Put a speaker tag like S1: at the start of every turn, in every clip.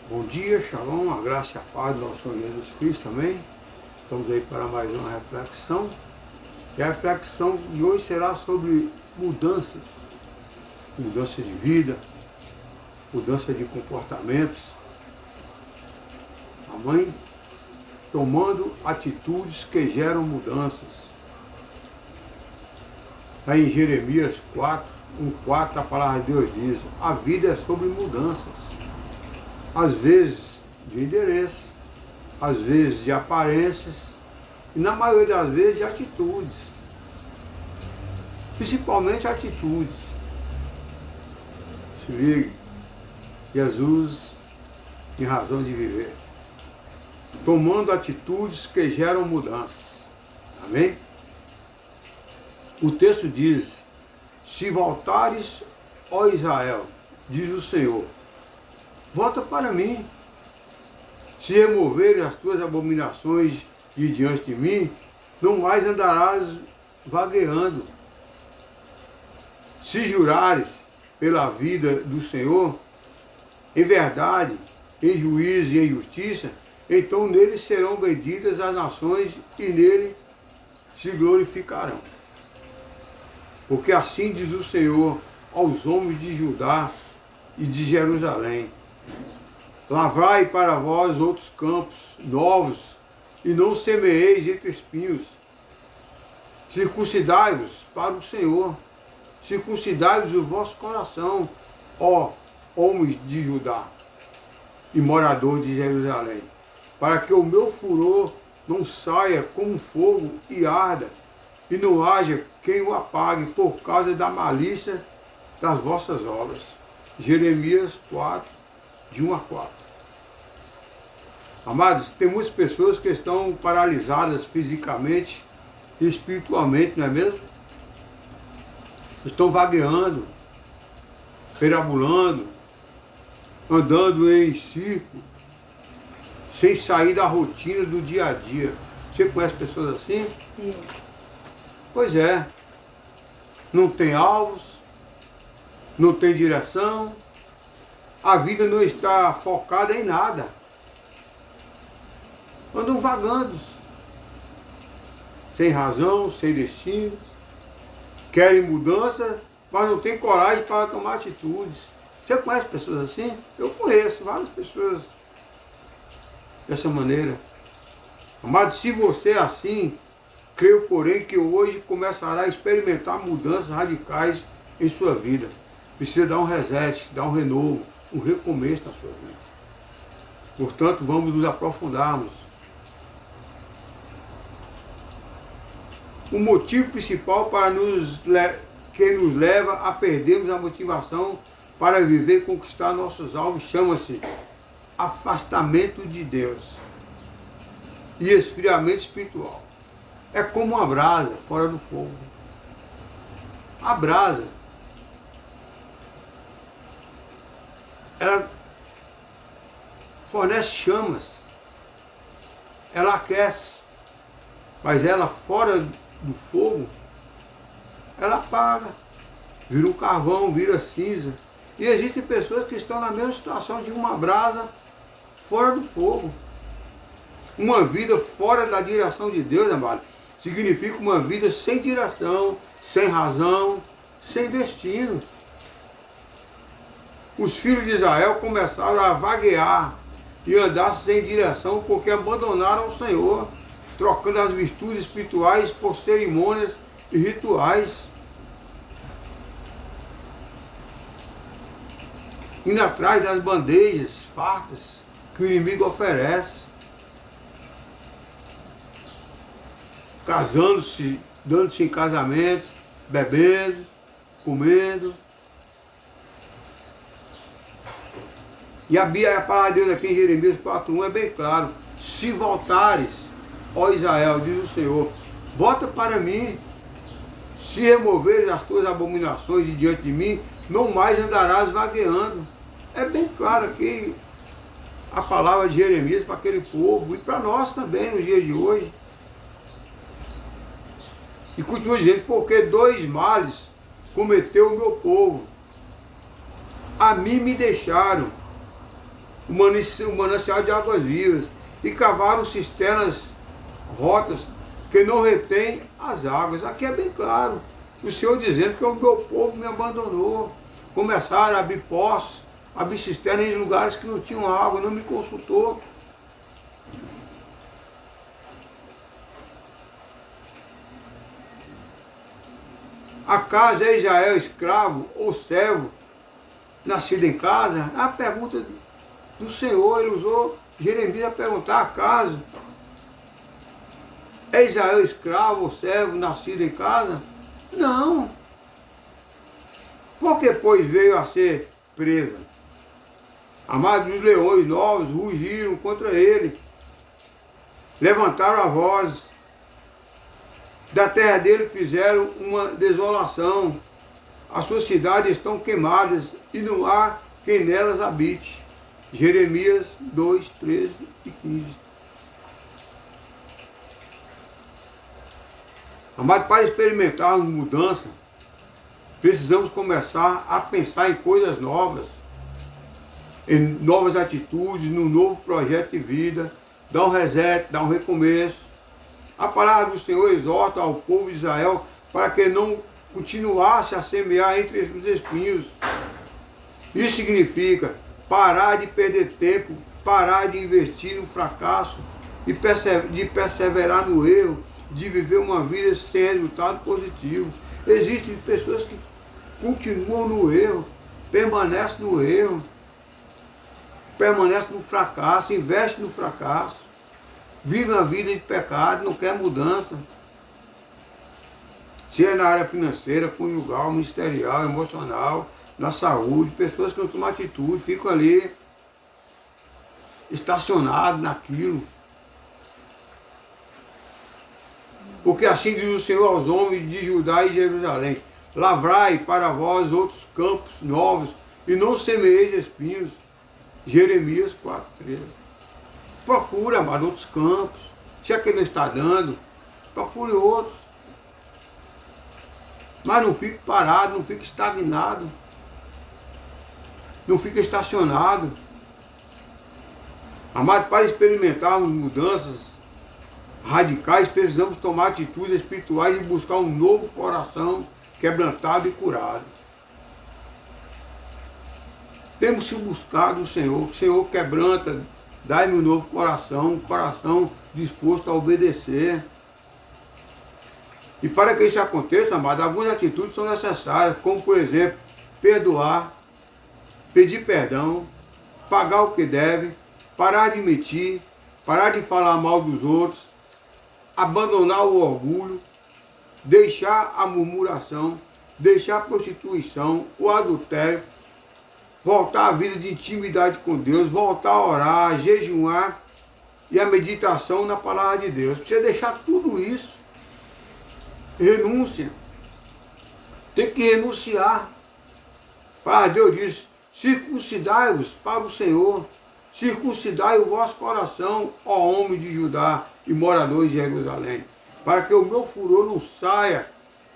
S1: Bom dia, shalom, a graça e a paz do nosso Senhor Jesus Cristo, amém? Estamos aí para mais uma reflexão. E a reflexão de hoje será sobre mudanças. Mudança de vida, mudança de comportamentos. Amém? Tomando atitudes que geram mudanças. Aí em Jeremias 4, 1:4, a palavra de Deus diz: a vida é sobre mudanças. Às vezes de endereço, às vezes de aparências e na maioria das vezes de atitudes. Principalmente atitudes. Se ligue, Jesus em razão de viver. Tomando atitudes que geram mudanças. Amém? O texto diz: se voltares, ó Israel, diz o Senhor, volta para mim. Se removeres as tuas abominações de diante de mim, não mais andarás vagueando. Se jurares pela vida do Senhor, em verdade, em juízo e em justiça, então nele serão benditas as nações e nele se glorificarão. Porque assim diz o Senhor aos homens de Judá e de Jerusalém: lavrai para vós outros campos novos, e não semeeis entre espinhos. Circuncidai-vos para o Senhor, circuncidai-vos o vosso coração, ó homens de Judá e moradores de Jerusalém, para que o meu furor não saia como fogo e arda, e não haja quem o apague por causa da malícia das vossas obras. Jeremias 4, de 1 a 4. Amados, tem muitas pessoas que estão paralisadas fisicamente e espiritualmente, não é mesmo? Estão vagueando, perambulando, andando em círculo, sem sair da rotina do dia a dia. Você conhece pessoas assim?
S2: Sim.
S1: Pois é. Não tem alvos, não tem direção, a vida não está focada em nada. Andam vagando, sem razão, sem destino, querem mudança, mas não têm coragem para tomar atitudes. Você conhece pessoas assim? Eu conheço várias pessoas dessa maneira. Mas se você é assim, creio, porém, que hoje começará a experimentar mudanças radicais em sua vida. Precisa dar um reset, dar um renovo, um recomeço na sua vida. Portanto, vamos nos aprofundarmos. O motivo principal que nos leva a perdermos a motivação para viver e conquistar nossos alvos chama-se afastamento de Deus e esfriamento espiritual. É como uma brasa fora do fogo. A brasa, ela fornece chamas, ela aquece, mas ela fora do fogo, ela apaga, vira um carvão, vira cinza. E existem pessoas que estão na mesma situação de uma brasa fora do fogo. Uma vida fora da direção de Deus, amado, significa uma vida sem direção, sem razão, sem destino. Os filhos de Israel começaram a vaguear e andar sem direção porque abandonaram o Senhor, trocando as virtudes espirituais por cerimônias e rituais, indo atrás das bandejas fartas que o inimigo oferece, casando-se, dando-se em casamentos, bebendo, comendo. E a palavra de Deus aqui em Jeremias 4:1 é bem claro: se voltares, ó Israel, diz o Senhor, volta para mim. Se removeres as tuas abominações de diante de mim, não mais andarás vagueando. É bem claro aqui a palavra de Jeremias para aquele povo e para nós também nos dias de hoje. E continua dizendo: porque dois males cometeu o meu povo. A mim me deixaram o manancial de águas vivas, e cavaram cisternas rotas que não retém as águas. Aqui é bem claro, o Senhor dizendo que o meu povo me abandonou. Começaram a abrir poços, abrir cisternas em lugares que não tinham água, não me consultou. Acaso é Israel escravo ou servo, nascido em casa? É a pergunta do Senhor. Ele usou Jeremias a perguntar: acaso é Israel escravo ou servo, nascido em casa? Não. Por que, pois, veio a ser presa? Amados, os leões novos rugiram contra ele, levantaram a voz, da terra dele fizeram uma desolação, as suas cidades estão queimadas e não há quem nelas habite. Jeremias 2, 13 e 15. Amado, para experimentarmos mudança, precisamos começar a pensar em coisas novas, em novas atitudes, num novo projeto de vida, dar um reset, dar um recomeço. A palavra do Senhor exorta ao povo de Israel para que não continuasse a semear entre os espinhos. Isso significa parar de perder tempo, parar de investir no fracasso, de perseverar no erro, de viver uma vida sem resultado positivo. Existem pessoas que continuam no erro, permanecem no erro, permanecem no fracasso, investem no fracasso, vivem a vida de pecado, não quer mudança. Se é na área financeira, conjugal, ministerial, emocional, na saúde, pessoas que não tomam atitude, ficam ali estacionados naquilo. Porque assim diz o Senhor aos homens de Judá e Jerusalém: lavrai para vós outros campos novos, e não semeeis espinhos. Jeremias 4:13. Procura, amado, outros campos. Se aquele não está dando, procure outros. Mas não fique parado, não fique estagnado. Não fique estacionado. Amado, para experimentarmos mudanças radicais, precisamos tomar atitudes espirituais e buscar um novo coração quebrantado e curado. Temos que buscar do Senhor. O Senhor quebranta, dá-me um novo coração, um coração disposto a obedecer. E para que isso aconteça, amado, algumas atitudes são necessárias, como por exemplo, perdoar, pedir perdão, pagar o que deve, parar de mentir, parar de falar mal dos outros, abandonar o orgulho, deixar a murmuração, deixar a prostituição, o adultério, voltar à vida de intimidade com Deus, voltar a orar, a jejuar e a meditação na palavra de Deus. Precisa deixar tudo isso. Renúncia. Tem que renunciar. Para Deus diz: circuncidai-vos para o Senhor, circuncidai o vosso coração, ó homem de Judá e moradores de Jerusalém, para que o meu furor não saia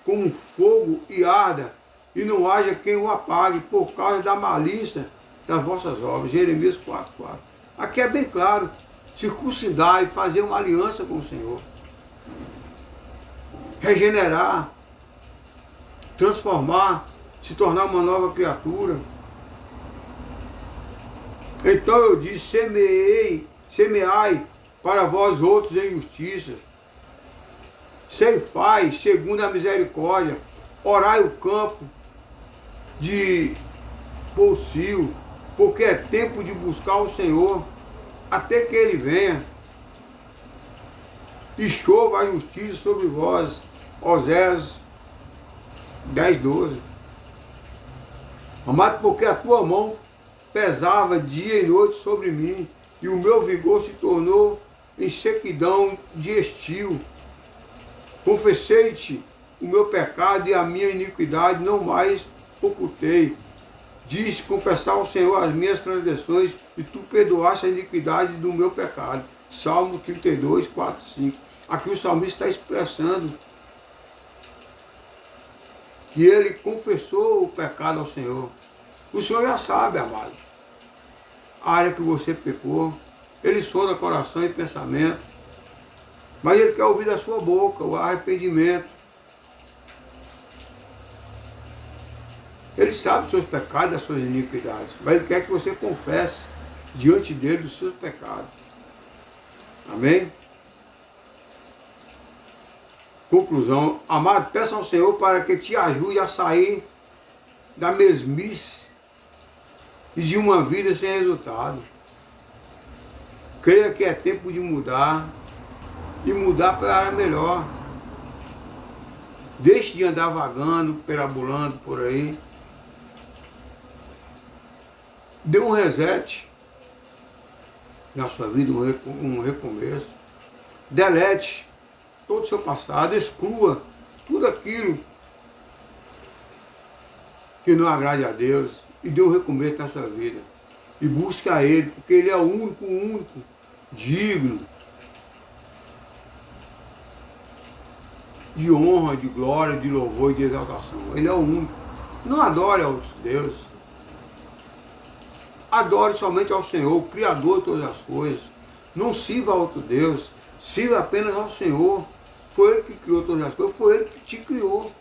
S1: como fogo e arda, e não haja quem o apague por causa da malícia das vossas obras. Jeremias 4:4. Aqui é bem claro: circuncidar e fazer uma aliança com o Senhor. Regenerar, transformar, se tornar uma nova criatura. Então eu disse: semeai para vós outros em justiça, ceifai segundo a misericórdia, orai o campo de Bolsio, porque é tempo de buscar o Senhor, até que Ele venha, e chova a justiça sobre vós. Oséias 10:12. Amado, porque a tua mão pesava dia e noite sobre mim, e o meu vigor se tornou em sequidão de estio. Confessei-te o meu pecado e a minha iniquidade não mais ocultei. Disse: confessar ao Senhor as minhas transgressões, e tu perdoaste a iniquidade do meu pecado. Salmo 32, 4, 5. Aqui o salmista está expressando que ele confessou o pecado ao Senhor. O Senhor já sabe, amado. a área que você pecou. Ele sonda coração e pensamento. Mas Ele quer ouvir da sua boca o arrependimento. Ele sabe dos seus pecados, das suas iniquidades. Mas Ele quer que você confesse diante dele dos seus pecados. Amém? Conclusão. Amado, peça ao Senhor para que te ajude a sair da mesmice e de uma vida sem resultado. Creia que é tempo de mudar e mudar para a área melhor. Deixe de andar vagando, perambulando por aí. Dê um reset na sua vida, um recomeço. Delete todo o seu passado, exclua tudo aquilo que não agrade a Deus e dê um recomeço na sua vida. E busque a Ele, porque Ele é o único, digno de honra, de glória, de louvor e de exaltação. Ele é o único. Não adore a outros deuses. Adore somente ao Senhor, o Criador de todas as coisas. Não sirva a outro Deus. Sirva apenas ao Senhor. Foi Ele que criou todas as coisas, foi Ele que te criou.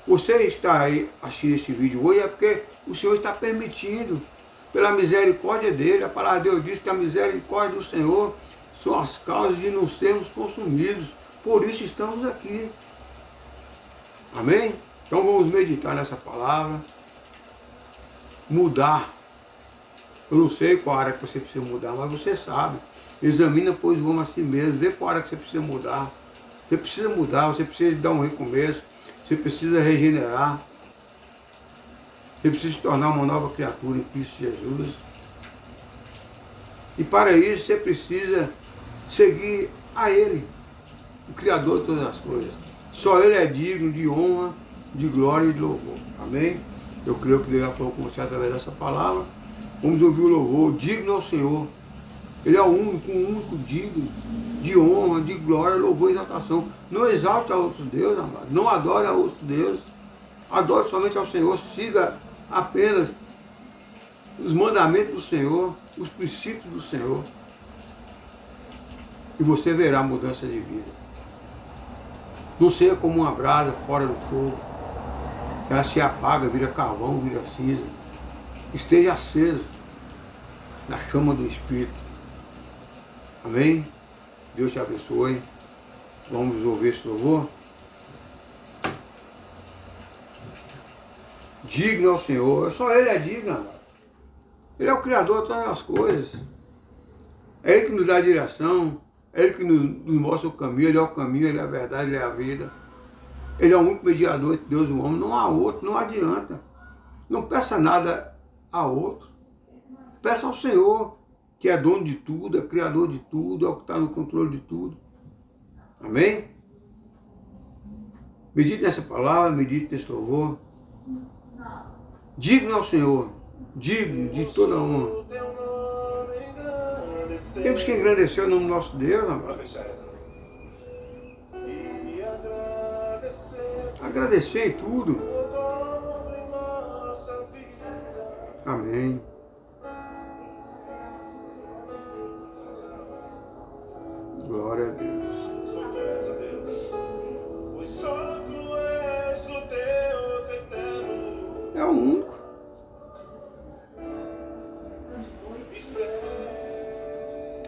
S1: Você está aí assistindo este vídeo hoje é porque o Senhor está permitindo, pela misericórdia dEle. A palavra de Deus diz que a misericórdia do Senhor são as causas de não sermos consumidos. Por isso estamos aqui. Amém? Então vamos meditar nessa palavra. Mudar. Eu não sei qual área que você precisa mudar, mas você sabe. Examina, pois, o homem a si mesmo. Vê qual área que você precisa mudar. Você precisa mudar, você precisa dar um recomeço. Você precisa regenerar. Você precisa se tornar uma nova criatura em Cristo Jesus. E para isso você precisa seguir a Ele, o Criador de todas as coisas. Só Ele é digno de honra, de glória e de louvor. Amém? Eu creio que Deus já falou com você através dessa palavra. Vamos ouvir o louvor digno ao Senhor. Ele é o único digno de honra, de glória, louvor e exaltação. Não exalte a outros deuses, amado. Não adore a outros deuses. Adore somente ao Senhor. Siga apenas os mandamentos do Senhor, os princípios do Senhor. E você verá mudança de vida. Não seja como uma brasa fora do fogo. Ela se apaga, vira carvão, vira cinza. Esteja aceso na chama do Espírito. Amém? Deus te abençoe. Vamos ouvir esse louvor. Digno ao Senhor. Só Ele é digno, amado. Ele é o Criador de todas as coisas. É Ele que nos dá a direção. É Ele que nos mostra o caminho. Ele é o caminho, Ele é a verdade, Ele é a vida. Ele é o único mediador entre Deus e o homem. Não há outro, não adianta. Não peça nada a outro. Peça ao Senhor, que é dono de tudo, é criador de tudo, é o que está no controle de tudo. Amém? Medite nessa palavra, medite nesse louvor. Digno ao Senhor, digno de toda honra. Temos que engrandecer o nome do nosso Deus, amado. Agradecer em tudo. Amém. Glória a Deus.
S2: Só tu és o Deus. Pois só tu és o Deus eterno.
S1: É o único.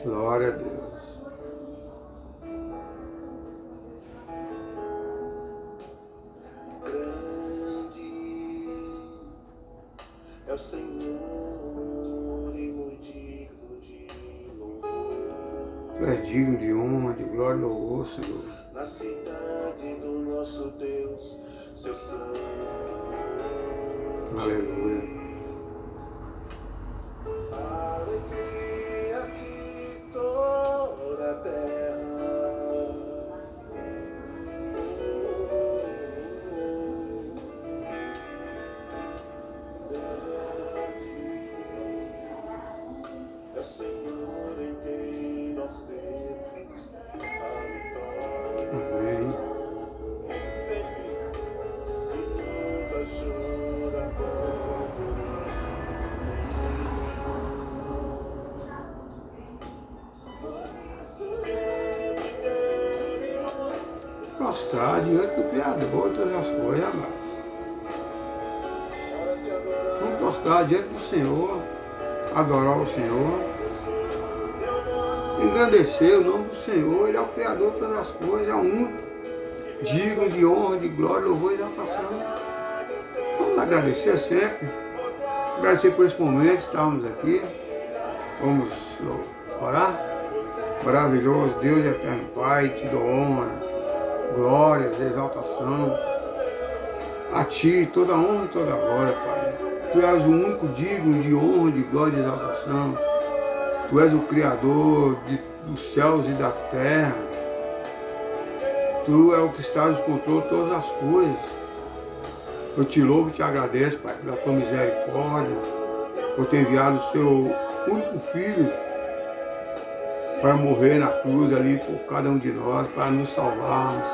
S1: Glória a Deus.
S2: Grande é o Senhor e muito digno de louvor.
S1: Tu és digno de honra, de glória e louvor, Senhor.
S2: Na cidade do nosso Deus, seu santo.
S1: Aleluia.
S2: Alegria que toda a terra. É o Senhor em quem nós temos a vitória.
S1: Amém.
S2: Ele sempre nos ajuda quando
S1: prostrar diante do Criador de todas as coisas, amados. Vamos prostrar diante do Senhor, adorar o Senhor, engrandecer o nome do Senhor. Ele é o Criador de todas as coisas, é o único, digno de honra, de glória, louvor e exaltação. Vamos agradecer sempre, agradecer por esse momento, estarmos aqui. Vamos orar. Maravilhoso Deus e eterno Pai, te dou honra, glória, exaltação. A Ti toda honra e toda glória, Pai. Tu és o único digno de honra, de glória e exaltação. Tu és o Criador dos céus e da terra. Tu és o que estás no controle de todas as coisas. Eu te louvo e te agradeço, Pai, pela tua misericórdia, por ter enviado o seu único Filho para morrer na cruz ali por cada um de nós, para nos salvarmos.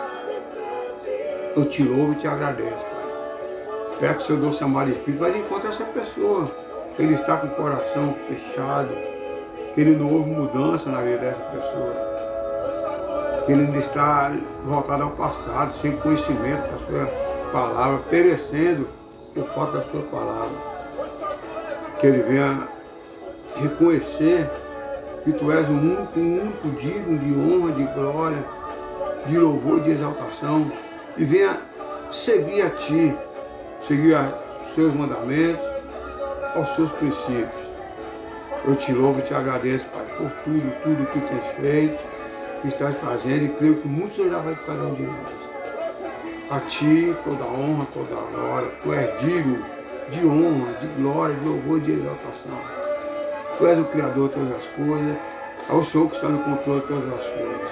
S1: Eu te louvo e te agradeço, Pai. Peço que o seu doce amado Espírito vai de encontro a essa pessoa. Ele está com o coração fechado, que ele não houve mudança na vida dessa pessoa, que ele ainda está voltado ao passado, sem conhecimento da sua palavra, perecendo por falta da sua palavra. Que ele venha reconhecer que tu és o único digno de honra, de glória, de louvor e de exaltação, e venha seguir a Ti, seguir os seus mandamentos, aos seus princípios. Eu te louvo e te agradeço, Pai, por tudo que tens feito, que estás fazendo, e creio que muito será vai para cada um de nós. A Ti toda honra, toda glória. Tu és digno de honra, de glória, de louvor e de exaltação. Tu és o Criador de todas as coisas, é o Senhor que está no controle de todas as coisas.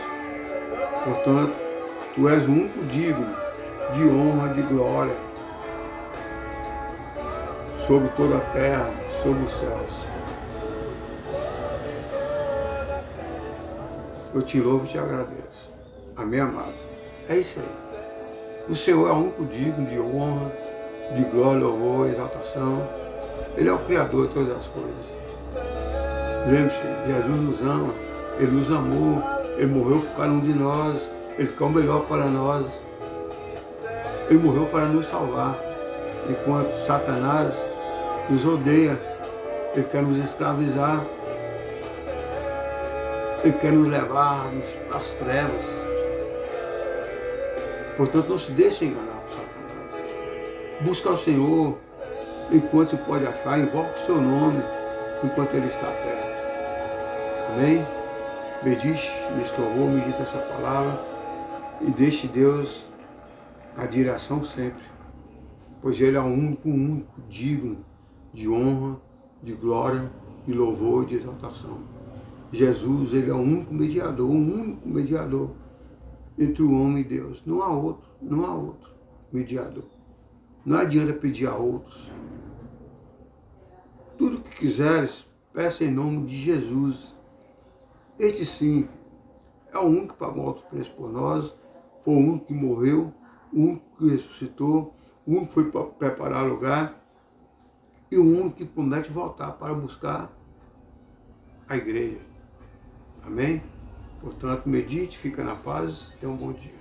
S1: Portanto, Tu és o único digno de honra, de glória, sobre toda a terra, sobre os céus. Eu te louvo e te agradeço. Amém, amado? É isso aí. O Senhor é o único digno de honra, de glória, louvor e exaltação. Ele é o Criador de todas as coisas. Lembre-se, Jesus nos ama, Ele nos amou, Ele morreu por cada um de nós, Ele quer o melhor para nós. Ele morreu para nos salvar. Enquanto Satanás nos odeia, ele quer nos escravizar, ele quer nos levar às trevas. Portanto, não se deixe enganar por Satanás. Busca o Senhor enquanto se pode achar, invoque o seu nome enquanto Ele está perto. Amém? Medite neste louvor, medite essa palavra e deixe Deus a direção sempre, pois Ele é o único digno de honra, de glória, de louvor e de exaltação. Jesus, Ele é o único mediador entre o homem e Deus. Não há outro mediador. Não adianta pedir a outros. Tudo que quiseres, peça em nome de Jesus. Este sim é o único que pagou alto preço por nós, foi o único que morreu, o único que ressuscitou, o único que foi para preparar lugar e o único que promete voltar para buscar a igreja. Amém? Portanto, medite, fica na paz, tenha um bom dia.